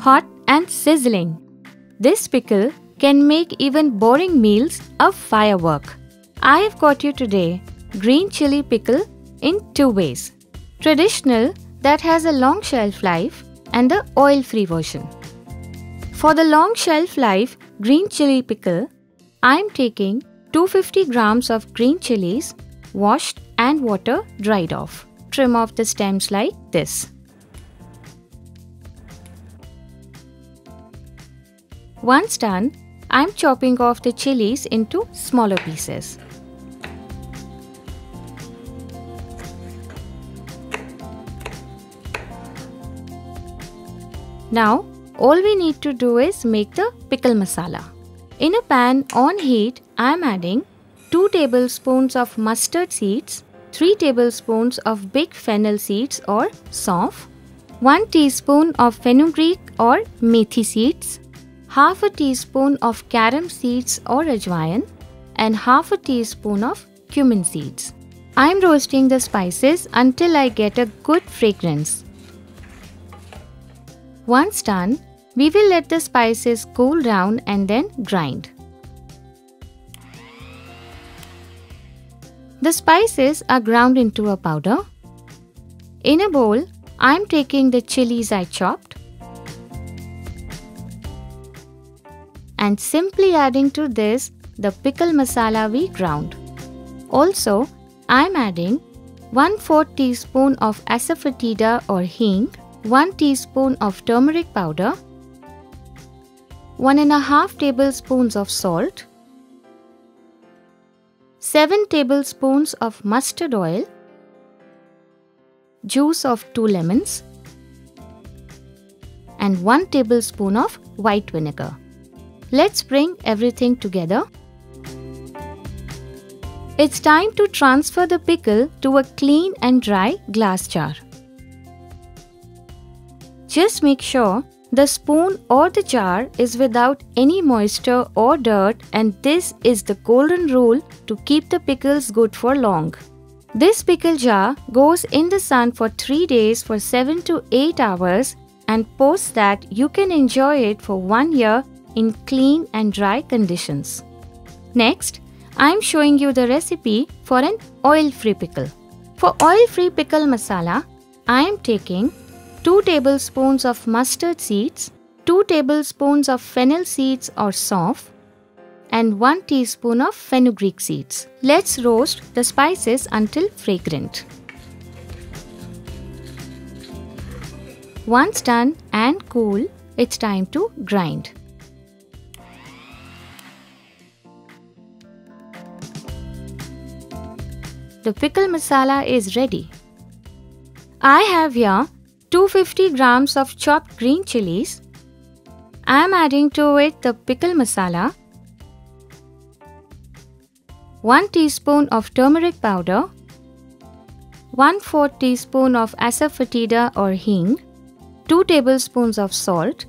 hot and sizzling. This pickle can make even boring meals a firework. I have got you today green chili pickle in two ways. Traditional, that has a long shelf life, and the oil-free version. For the long shelf life green chili pickle, I am taking 250 grams of green chilies, washed and water dried off. Trim off the stems like this. Once done, I am chopping off the chilies into smaller pieces. Now, all we need to do is make the pickle masala. In a pan on heat, I am adding 2 tablespoons of mustard seeds, 3 tablespoons of big fennel seeds or saunf, 1 teaspoon of fenugreek or methi seeds, half a teaspoon of carom seeds or ajwain, and half a teaspoon of cumin seeds. I am roasting the spices until I get a good fragrance. Once done, we will let the spices cool down and then grind. The spices are ground into a powder. In a bowl, I am taking the chilies I chopped and simply adding to this the pickle masala we ground. Also, I am adding 1/4 teaspoon of Asafoetida or hing, 1 teaspoon of turmeric powder, 1½ tablespoons of salt, 7 tablespoons of mustard oil, juice of 2 lemons, and 1 tablespoon of white vinegar. Let's bring everything together. It's time to transfer the pickle to a clean and dry glass jar. Just make sure the spoon or the jar is without any moisture or dirt, and this is the golden rule to keep the pickles good for long. This pickle jar goes in the sun for 3 days for 7 to 8 hours, and post that you can enjoy it for 1 year in clean and dry conditions. Next, I am showing you the recipe for an oil-free pickle. For oil-free pickle masala, I am taking 2 tablespoons of mustard seeds, 2 tablespoons of fennel seeds or saunf, and 1 teaspoon of fenugreek seeds. Let's roast the spices until fragrant. Once done and cool, it's time to grind. The pickle masala is ready. I have here 250 grams of chopped green chilies. I am adding to it the pickle masala, 1 teaspoon of turmeric powder, 1/4 teaspoon of Asafoetida or hing, 2 tablespoons of salt,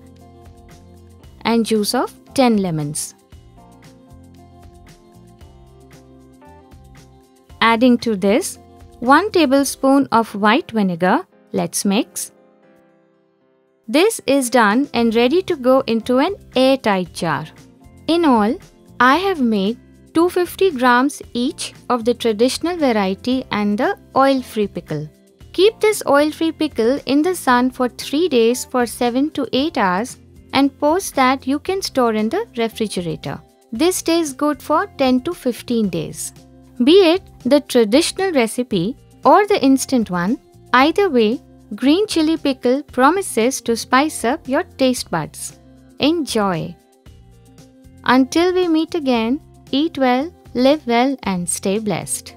and juice of 10 lemons. Adding to this 1 tablespoon of white vinegar. Let's mix. This is done and ready to go into an airtight jar. In all, I have made 250 grams each of the traditional variety and the oil-free pickle. Keep this oil-free pickle in the sun for 3 days for 7 to 8 hours, and post that you can store in the refrigerator. This stays good for 10 to 15 days. Be it the traditional recipe or the instant one, either way, green chili pickle promises to spice up your taste buds. Enjoy! Until we meet again, eat well, live well, and stay blessed.